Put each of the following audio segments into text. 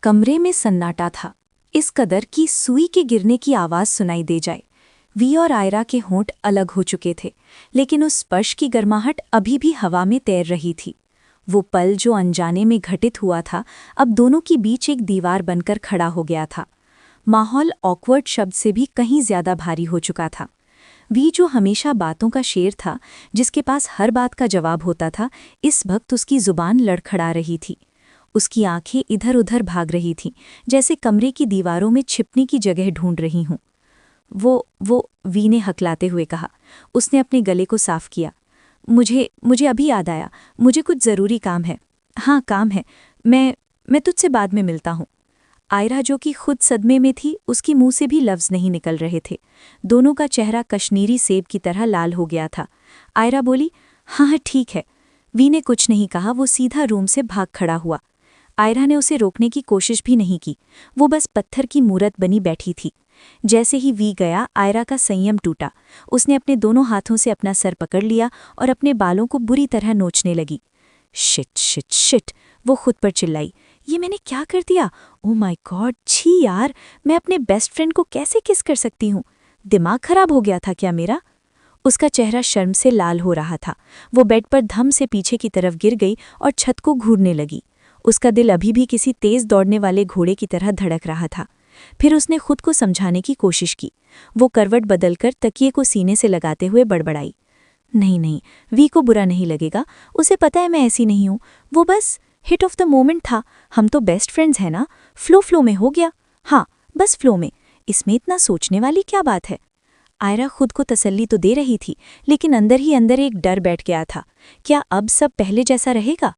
कमरे में सन्नाटा था, इस कदर कि सुई के गिरने की आवाज सुनाई दे जाए। वी और आयरा के होंठ अलग हो चुके थे, लेकिन उस स्पर्श की गर्माहट अभी भी हवा में तैर रही थी। वो पल जो अनजाने में घटित हुआ था, अब दोनों के बीच एक दीवार बनकर खड़ा हो गया था। माहौल ऑकवर्ड शब्द से भी कहीं ज्यादा भारी हो चुका था। वी जो हमेशा बातों का शेर था, जिसके पास हर बात का जवाब होता था, इस वक्त उसकी जुबान लड़खड़ा रही थी। उसकी आंखें इधर उधर भाग रही थीं, जैसे कमरे की दीवारों में छिपने की जगह ढूंढ रही हूं। वो वी ने हकलाते हुए कहा। उसने अपने गले को साफ किया। मुझे अभी याद आया, मुझे कुछ ज़रूरी काम है। हाँ, काम है। मैं तुझसे बाद में मिलता हूँ। आयरा जो कि खुद सदमे में थी, उसकी मुंह से भी लफ्ज़ नहीं निकल रहे थे। दोनों का चेहरा कश्मीरी सेब की तरह लाल हो गया था। आयरा बोली, हाँ ठीक है। वी ने कुछ नहीं कहा, वो सीधा रूम से भाग खड़ा हुआ। आयरा ने उसे रोकने की कोशिश भी नहीं की, वो बस पत्थर की मूरत बनी बैठी थी। जैसे ही वी गया, आयरा का संयम टूटा। उसने अपने दोनों हाथों से अपना सर पकड़ लिया और अपने बालों को बुरी तरह नोचने लगी। शिट शिट शिट, वो खुद पर चिल्लाई। ये मैंने क्या कर दिया? ओह माय गॉड, छी यार, मैं अपने बेस्ट फ्रेंड को कैसे किस कर सकती हूँ? दिमाग खराब हो गया था क्या मेरा? उसका चेहरा शर्म से लाल हो रहा था। वो बेड पर धम से पीछे की तरफ गिर गई और छत को घूरने लगी। उसका दिल अभी भी किसी तेज दौड़ने वाले घोड़े की तरह धड़क रहा था। फिर उसने खुद को समझाने की कोशिश की। वो करवट बदलकर तकिए को सीने से लगाते हुए बड़बड़ाई। नहीं नहीं, वी को बुरा नहीं लगेगा, उसे पता है मैं ऐसी नहीं हूँ। वो बस हिट ऑफ द मोमेंट था। हम तो बेस्ट फ्रेंड्स हैं ना, फ्लो में हो गया। हाँ, बस फ्लो में। इसमें इतना सोचने वाली क्या बात है? आयरा खुद को तसल्ली तो दे रही थी, लेकिन अंदर ही अंदर एक डर बैठ गया था। क्या अब सब पहले जैसा रहेगा?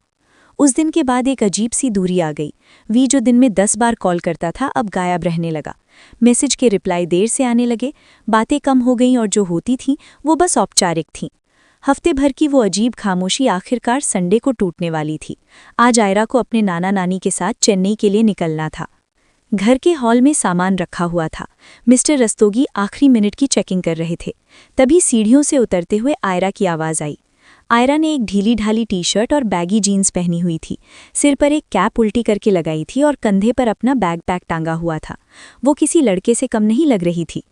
उस दिन के बाद एक अजीब सी दूरी आ गई। वी जो दिन में 10 बार कॉल करता था, अब गायब रहने लगा। मैसेज के रिप्लाई देर से आने लगे, बातें कम हो गईं और जो होती थीं वो बस औपचारिक थीं। हफ्ते भर की वो अजीब खामोशी आखिरकार संडे को टूटने वाली थी। आज आयरा को अपने नाना नानी के साथ चेन्नई के लिए निकलना था। घर के हॉल में सामान रखा हुआ था। मिस्टर रस्तोगी आखिरी मिनट की चेकिंग कर रहे थे। तभी सीढ़ियों से उतरते हुए आयरा की आवाज़ आई। आयरा ने एक ढीली ढाली टी-शर्ट और बैगी जीन्स पहनी हुई थी। सिर पर एक कैप उल्टी करके लगाई थी और कंधे पर अपना बैग पैक टांगा हुआ था। वो किसी लड़के से कम नहीं लग रही थी।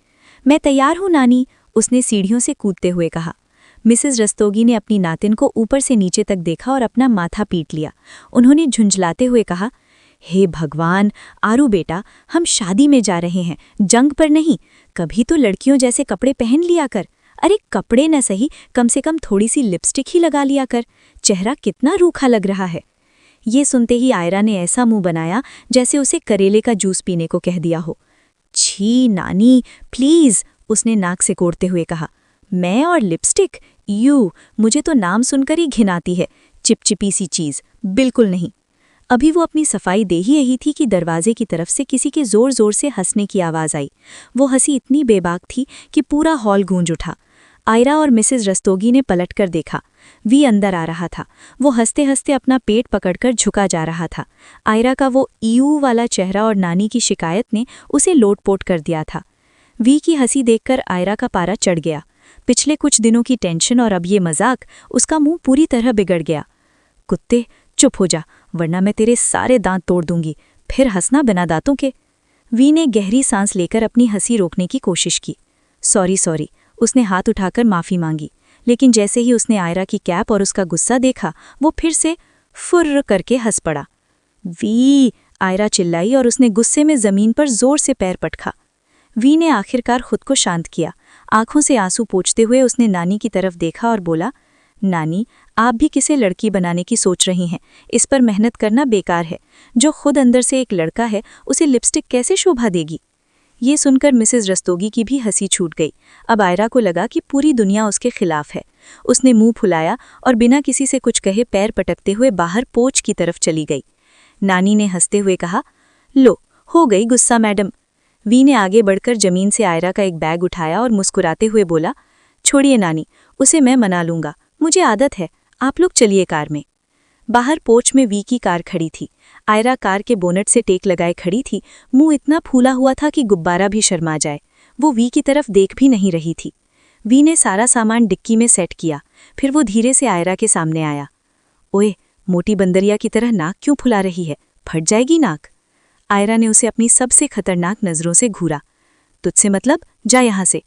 मैं तैयार हूँ नानी, उसने सीढ़ियों से कूदते हुए कहा। मिसेस रस्तोगी ने अपनी नातिन को ऊपर से नीचे तक देखा और अपना माथा पीट लिया। उन्होंने झुंझलाते हुए कहा, हे भगवान, आरू बेटा, हम शादी में जा रहे हैं, जंग पर नहीं। कभी तो लड़कियों जैसे कपड़े पहन लिया कर। अरे कपड़े न सही, कम से कम थोड़ी सी लिपस्टिक ही लगा लिया कर। चेहरा कितना रूखा लग रहा है। ये सुनते ही आयरा ने ऐसा मुंह बनाया जैसे उसे करेले का जूस पीने को कह दिया हो। छी नानी, प्लीज, उसने नाक से कोड़ते हुए कहा। मैं और लिपस्टिक? मुझे तो नाम सुनकर ही घिन आती है। चिपचिपी सी चीज, बिल्कुल नहीं। अभी वो अपनी सफाई दे ही रही थी कि दरवाजे की तरफ से किसी के जोर जोर से हंसने की आवाज़ आई। वो हंसी इतनी बेबाक थी कि पूरा हॉल गूंज उठा। आयरा और मिसेस रस्तोगी ने पलटकर देखा। वी अंदर आ रहा था। वो हंसते हंसते अपना पेट पकड़कर झुका जा रहा था। आयरा का वो वाला चेहरा और नानी की शिकायत ने उसे लोटपोट कर दिया था। वी की हंसी देखकर आयरा का पारा चढ़ गया। पिछले कुछ दिनों की टेंशन और अब ये मजाक, उसका मुंह पूरी तरह बिगड़ गया। कुत्ते, चुप हो जा, वरना मैं तेरे सारे दांत तोड़ दूंगी। फिर हंसना बिना दांतों के। वी ने गहरी सांस लेकर अपनी हंसी रोकने की कोशिश की। सॉरी, उसने हाथ उठाकर माफ़ी मांगी। लेकिन जैसे ही उसने आयरा की कैप और उसका गुस्सा देखा, वो फिर से फुर्र करके हंस पड़ा। वी, आयरा चिल्लाई और उसने गुस्से में ज़मीन पर जोर से पैर पटका। वी ने आखिरकार खुद को शांत किया। आंखों से आंसू पोंछते हुए उसने नानी की तरफ देखा और बोला, नानी, आप भी किसे लड़की बनाने की सोच रही हैं। इस पर मेहनत करना बेकार है। जो खुद अंदर से एक लड़का है, उसे लिपस्टिक कैसे शोभा देगी? ये सुनकर मिसेस रस्तोगी की भी हंसी छूट गई। अब आयरा को लगा कि पूरी दुनिया उसके खिलाफ है। उसने मुंह फुलाया और बिना किसी से कुछ कहे पैर पटकते हुए बाहर पोच की तरफ चली गई। नानी ने हंसते हुए कहा, लो, हो गई गुस्सा मैडम। वी ने आगे बढ़कर जमीन से आयरा का एक बैग उठाया और मुस्कुराते हुए बोला, छोड़िए नानी, उसे मैं मना लूंगा, मुझे आदत है। आप लोग चलिए कार में। बाहर पोच में वी की कार खड़ी थी। आयरा कार के बोनट से टेक लगाए खड़ी थी। मुंह इतना फूला हुआ था कि गुब्बारा भी शर्मा जाए। वो वी की तरफ देख भी नहीं रही थी। वी ने सारा सामान डिक्की में सेट किया। फिर वो धीरे से आयरा के सामने आया। ओए, मोटी बंदरिया की तरह नाक क्यों फुला रही है? फट जाएगी नाक। आयरा ने उसे अपनी सबसे खतरनाक नज़रों से घूरा। तुझसे मतलब, जा यहाँ से।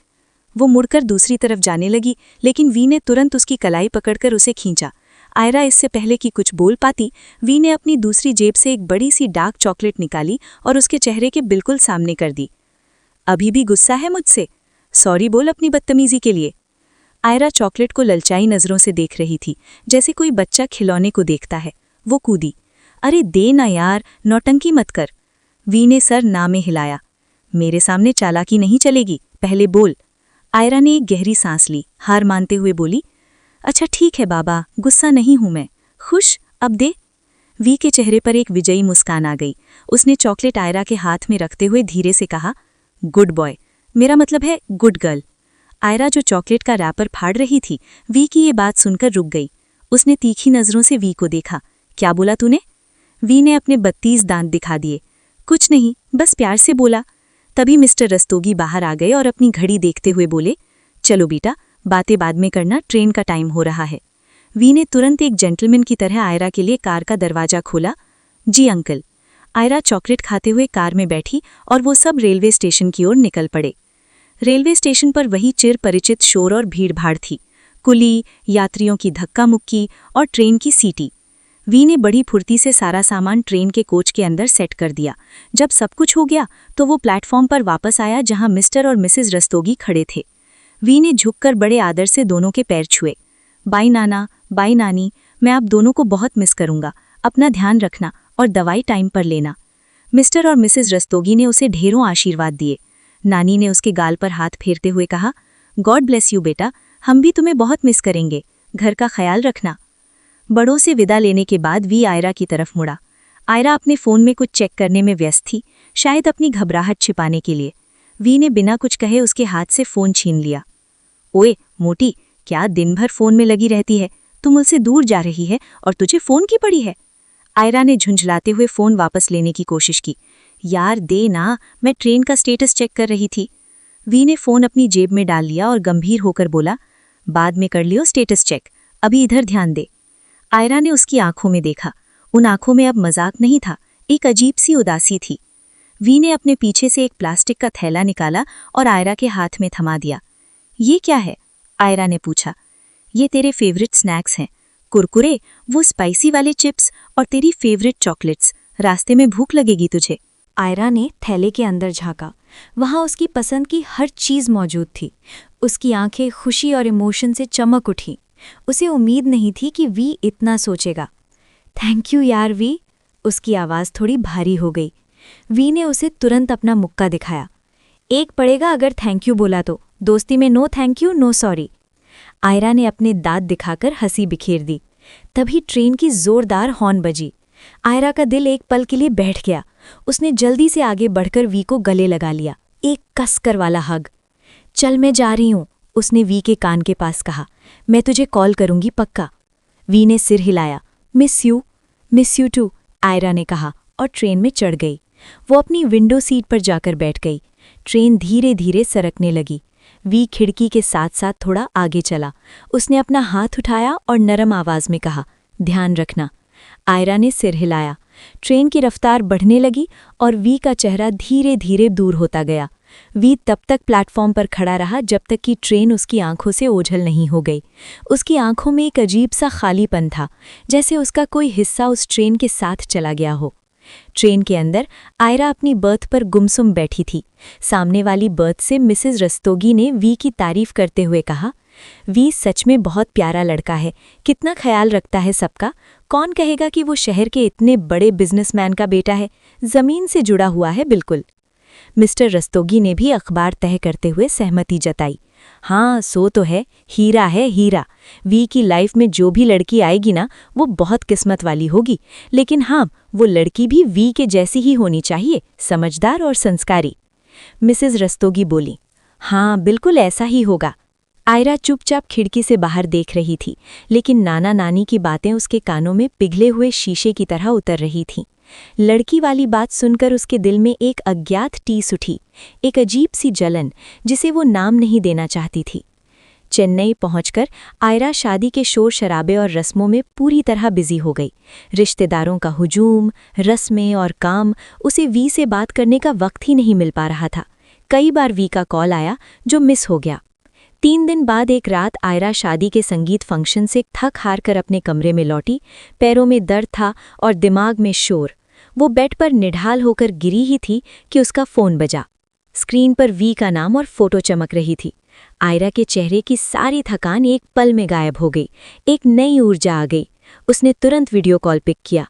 वो मुड़कर दूसरी तरफ जाने लगी, लेकिन वी ने तुरंत उसकी कलाई पकड़कर उसे खींचा। आयरा इससे पहले कि कुछ बोल पाती, वी ने अपनी दूसरी जेब से एक बड़ी सी डार्क चॉकलेट निकाली और उसके चेहरे के बिल्कुल सामने कर दी। अभी भी गुस्सा है मुझसे? सॉरी बोल अपनी बदतमीजी के लिए। आयरा चॉकलेट को ललचाई नज़रों से देख रही थी, जैसे कोई बच्चा खिलौने को देखता है। वो कूदी। अरे दे ना यार, नौटंकी मत कर। वी ने सर ना में हिलाया। मेरे सामने चालाकी नहीं चलेगी, पहले बोल। आयरा ने एक गहरी सांस ली, हार मानते हुए बोली, अच्छा ठीक है बाबा, गुस्सा नहीं हूं मैं। खुश, अब दे। वी के चेहरे पर एक विजयी मुस्कान आ गई। उसने चॉकलेट आयरा के हाथ में रखते हुए धीरे से कहा, गुड बॉय, मेरा मतलब है गुड गर्ल। आयरा जो चॉकलेट का रैपर फाड़ रही थी, वी की ये बात सुनकर रुक गई। उसने तीखी नज़रों से वी को देखा। क्या बोला तूने? वी ने अपने 32 दांत दिखा दिए। कुछ नहीं, बस प्यार से बोला। तभी मिस्टर रस्तोगी बाहर आ गए और अपनी घड़ी देखते हुए बोले, चलो बेटा, बातें बाद में करना, ट्रेन का टाइम हो रहा है। वी ने तुरंत एक जेंटलमैन की तरह आयरा के लिए कार का दरवाजा खोला। जी अंकल। आयरा चॉकलेट खाते हुए कार में बैठी और वो सब रेलवे स्टेशन की ओर निकल पड़े। रेलवे स्टेशन पर वही चिर परिचित शोर और भीड़भाड़ थी। कुली, यात्रियों की धक्का मुक्की और ट्रेन की सीटी। वी ने बड़ी फुर्ती से सारा सामान ट्रेन के कोच के अंदर सेट कर दिया। जब सब कुछ हो गया तो वो प्लेटफॉर्म पर वापस आया जहां मिस्टर और मिसेस रस्तोगी खड़े थे। वी ने झुककर बड़े आदर से दोनों के पैर छुए। बाई नाना, बाई नानी, मैं आप दोनों को बहुत मिस करूंगा। अपना ध्यान रखना और दवाई टाइम पर लेना। मिस्टर और मिसेस रस्तोगी ने उसे ढेरों आशीर्वाद दिए। नानी ने उसके गाल पर हाथ फेरते हुए कहा, गॉड ब्लेस यू बेटा, हम भी तुम्हें बहुत मिस करेंगे। घर का ख्याल रखना। बड़ों से विदा लेने के बाद वी आयरा की तरफ मुड़ा। आयरा अपने फ़ोन में कुछ चेक करने में व्यस्त थी, शायद अपनी घबराहट छिपाने के लिए। वी ने बिना कुछ कहे उसके हाथ से फ़ोन छीन लिया। ओए मोटी, क्या दिन भर फ़ोन में लगी रहती है? तू मुझसे दूर जा रही है और तुझे फ़ोन की पड़ी है? आयरा ने झुंझलाते हुए फ़ोन वापस लेने की कोशिश की। यार दे ना, मैं ट्रेन का स्टेटस चेक कर रही थी। वी ने फ़ोन अपनी जेब में डाल लिया और गंभीर होकर बोला, बाद में कर लियो स्टेटस चेक, अभी इधर ध्यान दे। आयरा ने उसकी आंखों में देखा। उन आंखों में अब मजाक नहीं था, एक अजीब सी उदासी थी। वी ने अपने पीछे से एक प्लास्टिक का थैला निकाला और आयरा के हाथ में थमा दिया। ये क्या है? आयरा ने पूछा। ये तेरे फेवरेट स्नैक्स हैं, कुरकुरे, वो स्पाइसी वाले चिप्स और तेरी फेवरेट चॉकलेट्स। रास्ते में भूख लगेगी तुझे। आयरा ने थैले के अंदर झांका। वहां उसकी पसंद की हर चीज मौजूद थी। उसकी आंखें खुशी और इमोशन से चमक उठी। उसे उम्मीद नहीं थी कि वी इतना सोचेगा। थैंक यू यार वी। उसकी आवाज़ थोड़ी भारी हो गई। वी ने उसे तुरंत अपना मुक्का दिखाया। एक पड़ेगा अगर थैंक यू बोला तो, दोस्ती में no thank you no sorry. Aira ने अपने दांत दिखाकर हंसी बिखेर दी। तभी ट्रेन की जोरदार हॉर्न बजी। आयरा का दिल एक पल के लिए बैठ गया। उसने जल्दी से आगे बढ़कर वी को गले लगा लिया, एक कसकर वाला हग। चल मैं जा रही हूँ, उसने वी के कान के पास कहा। मैं तुझे कॉल करूंगी पक्का। वी ने सिर हिलाया। मिस यू टू, आयरा ने कहा और ट्रेन में चढ़ गई। वो अपनी विंडो सीट पर जाकर बैठ गई। ट्रेन धीरे धीरे सरकने लगी। वी खिड़की के साथ साथ थोड़ा आगे चला। उसने अपना हाथ उठाया और नरम आवाज में कहा, ध्यान रखना। आयरा ने सिर हिलाया। ट्रेन की रफ्तार बढ़ने लगी और वी का चेहरा धीरे धीरे दूर होता गया। वी तब तक प्लेटफॉर्म पर खड़ा रहा जब तक कि ट्रेन उसकी आंखों से ओझल नहीं हो गई। उसकी आंखों में एक अजीब सा खालीपन था, जैसे उसका कोई हिस्सा उस ट्रेन के साथ चला गया हो। ट्रेन के अंदर आयरा अपनी बर्थ पर गुमसुम बैठी थी। सामने वाली बर्थ से मिसेस रस्तोगी ने वी की तारीफ करते हुए कहा, वी सच में बहुत प्यारा लड़का है, कितना ख्याल रखता है सबका। कौन कहेगा कि वो शहर के इतने बड़े बिजनेसमैन का बेटा है, जमीन से जुड़ा हुआ है बिल्कुल। मिस्टर रस्तोगी ने भी अखबार तह करते हुए सहमति जताई। हाँ सो तो है हीरा। वी की लाइफ में जो भी लड़की आएगी ना, वो बहुत किस्मत वाली होगी। लेकिन हाँ, वो लड़की भी वी के जैसी ही होनी चाहिए, समझदार और संस्कारी। मिसेस रस्तोगी बोली, हाँ बिल्कुल ऐसा ही होगा। आयरा चुपचाप खिड़की से बाहर देख रही थी, लेकिन नाना नानी की बातें उसके कानों में पिघले हुए शीशे की तरह उतर रही थीं। लड़की वाली बात सुनकर उसके दिल में एक अज्ञात टीस उठी, एक अजीब सी जलन जिसे वो नाम नहीं देना चाहती थी। चेन्नई पहुंचकर आयरा शादी के शोर शराबे और रस्मों में पूरी तरह बिजी हो गई। रिश्तेदारों का हुजूम, रस्में और काम, उसे वी से बात करने का वक्त ही नहीं मिल पा रहा था। कई बार वी का कॉल आया जो मिस हो गया। 3 दिन बाद एक रात आयरा शादी के संगीत फंक्शन से थक हार कर अपने कमरे में लौटी। पैरों में दर्द था और दिमाग में शोर। वो बेड पर निढाल होकर गिरी ही थी कि उसका फ़ोन बजा। स्क्रीन पर वी का नाम और फोटो चमक रही थी। आयरा के चेहरे की सारी थकान एक पल में गायब हो गई। एक नई ऊर्जा आ गई। उसने तुरंत वीडियो कॉल पिक किया।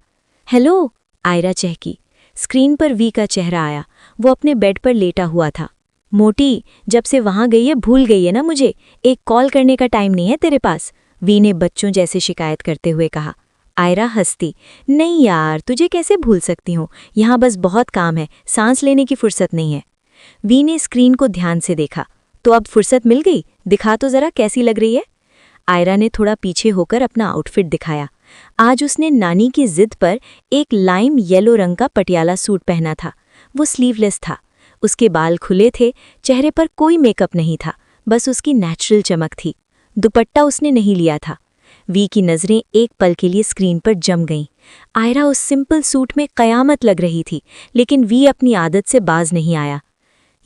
हेलो, आयरा चहकी। स्क्रीन पर वी का चेहरा आया। वो अपने बेड पर लेटा हुआ था। मोटी, जब से वहां गई है भूल गई है ना मुझे? एक कॉल करने का टाइम नहीं है तेरे पास? वी ने बच्चों जैसे शिकायत करते हुए कहा। आयरा हंसती। नहीं यार, तुझे कैसे भूल सकती हूँ? यहाँ बस बहुत काम है, सांस लेने की फुर्सत नहीं है। वी ने स्क्रीन को ध्यान से देखा। तो अब फुर्सत मिल गई? दिखा तो जरा कैसी लग रही है। आयरा ने थोड़ा पीछे होकर अपना आउटफिट दिखाया। आज उसने नानी की जिद पर एक लाइम येलो रंग का पटियाला सूट पहना था। वो स्लीवलेस था। उसके बाल खुले थे, चेहरे पर कोई मेकअप नहीं था, बस उसकी नेचुरल चमक थी। दुपट्टा उसने नहीं लिया था। वी की नज़रें एक पल के लिए स्क्रीन पर जम गईं। आयरा उस सिंपल सूट में कयामत लग रही थी, लेकिन वी अपनी आदत से बाज नहीं आया।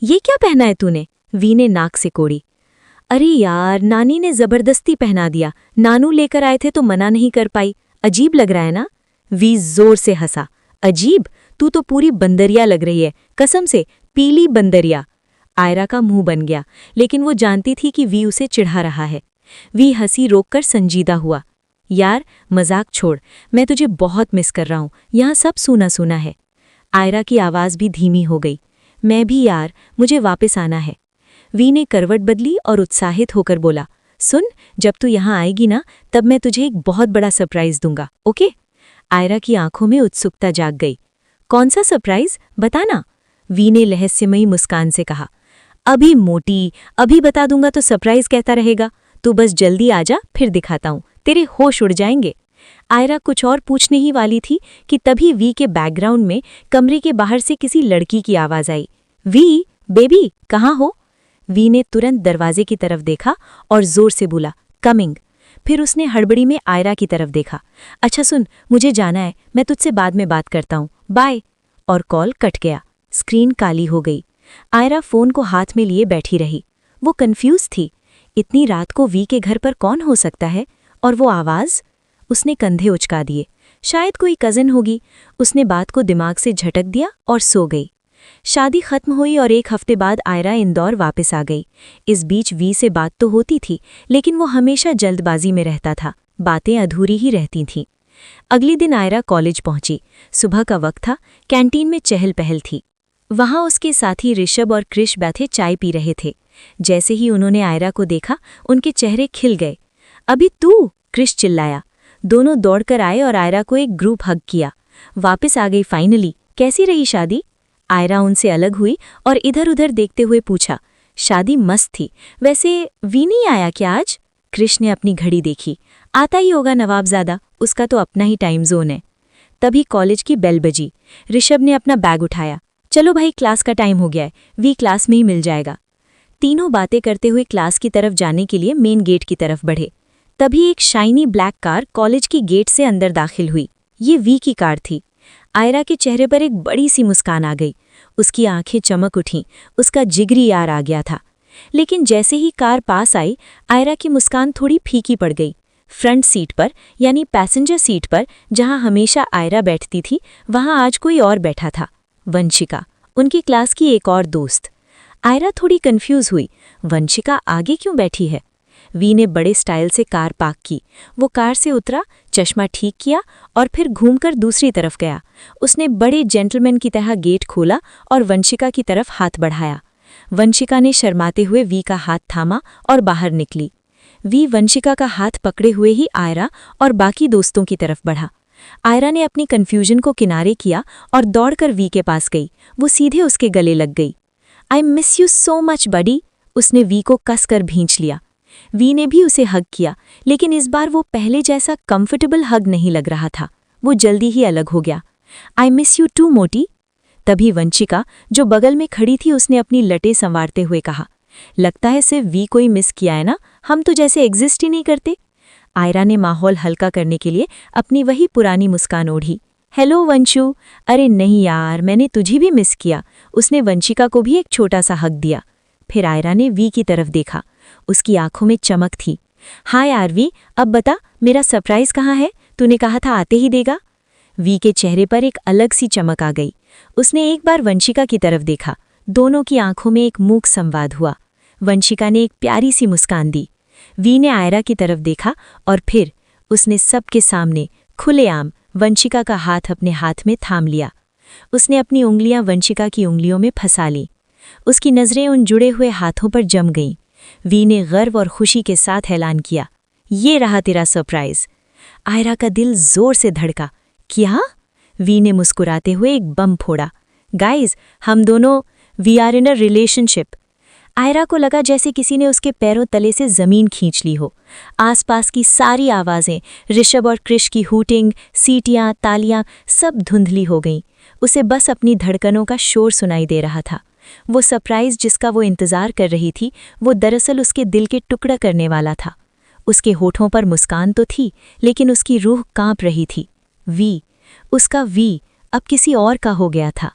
ये क्या पहना है तूने? वी ने नाक से कोड़ी। अरे यार, नानी ने जबरदस्ती पहना दिया। नानू लेकर आए थे तो मना नहीं कर पाई। अजीब लग रहा है ना? वी जोर से हंसा। अजीब? तू तो पूरी बंदरिया लग रही है, कसम से, पीली बंदरिया। आयरा का मुंह बन गया, लेकिन वो जानती थी कि वी उसे चिढ़ा रहा है। वी हंसी रोककर संजीदा हुआ। यार मजाक छोड़, मैं तुझे बहुत मिस कर रहा हूं। यहाँ सब सूना सूना है। आयरा की आवाज़ भी धीमी हो गई। मैं भी यार, मुझे वापस आना है। वी ने करवट बदली और उत्साहित होकर बोला, सुन, जब तू यहाँ आएगी ना, तब मैं तुझे एक बहुत बड़ा सरप्राइज दूंगा, ओके? आयरा की आंखों में उत्सुकता जाग गई। कौन सा सरप्राइज, बताना? वी ने रहस्यमयी मुस्कान से कहा। अभी मोटी, अभी बता दूंगा तो सरप्राइज कहता रहेगा। तू बस जल्दी आजा, फिर दिखाता हूँ, तेरे होश उड़ जाएंगे। आयरा कुछ और पूछने ही वाली थी कि तभी वी के बैकग्राउंड में कमरे के बाहर से किसी लड़की की आवाज़ आई। वी, बेबी, कहाँ हो? वी ने तुरंत दरवाजे की तरफ देखा और जोर से बोला, कमिंग। फिर उसने हड़बड़ी में आयरा की तरफ देखा। अच्छा सुन, मुझे जाना है, मैं तुझसे बाद में बात करता हूँ, बाय। और कॉल कट गया। स्क्रीन काली हो गई। आयरा फ़ोन को हाथ में लिए बैठी रही। वो कंफ्यूज थी। इतनी रात को वी के घर पर कौन हो सकता है? और वो आवाज़? उसने कंधे उचका दिए। शायद कोई कज़न होगी। उसने बात को दिमाग से झटक दिया और सो गई। शादी खत्म हुई और 1 हफ्ते बाद आयरा इंदौर वापस आ गई। इस बीच वी से बात तो होती थी, लेकिन वो हमेशा जल्दबाजी में रहता था। बातें अधूरी ही रहती थीं। अगले दिन आयरा कॉलेज पहुंची। सुबह का वक्त था। कैंटीन में चहल पहल थी। वहां उसके साथी ऋषभ और कृष बैठे चाय पी रहे थे। जैसे ही उन्होंने आयरा को देखा, उनके चेहरे खिल गए। अभी तू? कृष चिल्लाया। दोनों दौड़कर आए और आयरा को एक ग्रुप हग किया। वापस आ गई फाइनली। कैसी रही शादी? आयरा उनसे अलग हुई और इधर उधर देखते हुए पूछा। शादी मस्त थी। वैसे वी नहीं आया क्या आज? कृष ने अपनी घड़ी देखी। आता ही होगा नवाबजादा, उसका तो अपना ही टाइम जोन है। तभी कॉलेज की बेल बजी। ऋषभ ने अपना बैग उठाया। चलो भाई, क्लास का टाइम हो गया है, वी क्लास में ही मिल जाएगा। तीनों बातें करते हुए क्लास की तरफ जाने के लिए मेन गेट की तरफ बढ़े। तभी एक शाइनी ब्लैक कार कॉलेज की गेट से अंदर दाखिल हुई। ये वी की कार थी। आयरा के चेहरे पर एक बड़ी सी मुस्कान आ गई। उसकी आंखें चमक उठीं। उसका जिगरी यार आ गया था। लेकिन जैसे ही कार पास आई, आयरा की मुस्कान थोड़ी फीकी पड़ गई। फ्रंट सीट पर, यानी पैसेंजर सीट पर, जहां हमेशा आयरा बैठती थी, वहां आज कोई और बैठा था। वंशिका, उनकी क्लास की एक और दोस्त। आयरा थोड़ी कंफ्यूज हुई। वंशिका आगे क्यों बैठी है? वी ने बड़े स्टाइल से कार पार्क की। वो कार से उतरा, चश्मा ठीक किया और फिर घूमकर दूसरी तरफ गया। उसने बड़े जेंटलमैन की तरह गेट खोला और वंशिका की तरफ हाथ बढ़ाया। वंशिका ने शर्माते हुए वी का हाथ थामा और बाहर निकली। वी वंशिका का हाथ पकड़े हुए ही आयरा और बाकी दोस्तों की तरफ बढ़ा। आयरा ने अपनी कन्फ्यूजन को किनारे किया और दौड़कर वी के पास गई। वो सीधे उसके गले लग गई। I miss you so much buddy. उसने वी को कसकर भींच लिया। वी ने भी उसे हग किया, लेकिन इस बार वो पहले जैसा कंफर्टेबल हग नहीं लग रहा था। वो जल्दी ही अलग हो गया। आई मिस यू टू मोटी। तभी वंशिका, जो बगल में खड़ी थी, उसने अपनी लटें संवारते हुए कहा, लगता है सिर्फ वी कोई मिस किया है ना, हम तो जैसे एग्जिस्ट ही नहीं करते। आयरा ने माहौल हल्का करने के लिए अपनी वही पुरानी मुस्कान ओढ़ी। हेलो वंशु। अरे नहीं यार, मैंने तुझे भी मिस किया। उसने वंशिका को भी एक छोटा सा हक दिया। फिर आयरा ने वी की तरफ देखा। उसकी आंखों में चमक थी। हाँ यार वी, अब बता मेरा सरप्राइज कहाँ है? तूने कहा था आते ही देगा। वी के चेहरे पर एक अलग सी चमक आ गई। उसने एक बार वंशिका की तरफ देखा। दोनों की आंखों में एक मूक संवाद हुआ। वंशिका ने एक प्यारी सी मुस्कान दी। वी ने आयरा की तरफ देखा और फिर उसने सबके सामने खुलेआम वंशिका का हाथ अपने हाथ में थाम लिया। उसने अपनी उंगलियां वंशिका की उंगलियों में फंसा ली। उसकी नज़रें उन जुड़े हुए हाथों पर जम गईं। वी ने गर्व और खुशी के साथ ऐलान किया, ये रहा तेरा सरप्राइज। आयरा का दिल जोर से धड़का। क्या? वी ने मुस्कुराते हुए एक बम फोड़ा। गाइज, हम दोनों we are in a relationship. Aira को लगा जैसे किसी ने उसके पैरों तले से जमीन खींच ली हो। आसपास की सारी आवाज़ें, ऋषभ और कृष की हूटिंग, सीटियां, तालियां, सब धुंधली हो गईं। उसे बस अपनी धड़कनों का शोर सुनाई दे रहा था। वो सरप्राइज जिसका वो इंतज़ार कर रही थी, वो दरअसल उसके दिल के टुकड़ा करने वाला था। उसके होठों पर मुस्कान तो थी, लेकिन उसकी रूह कांप रही थी। वी, उसका वी अब किसी और का हो गया था।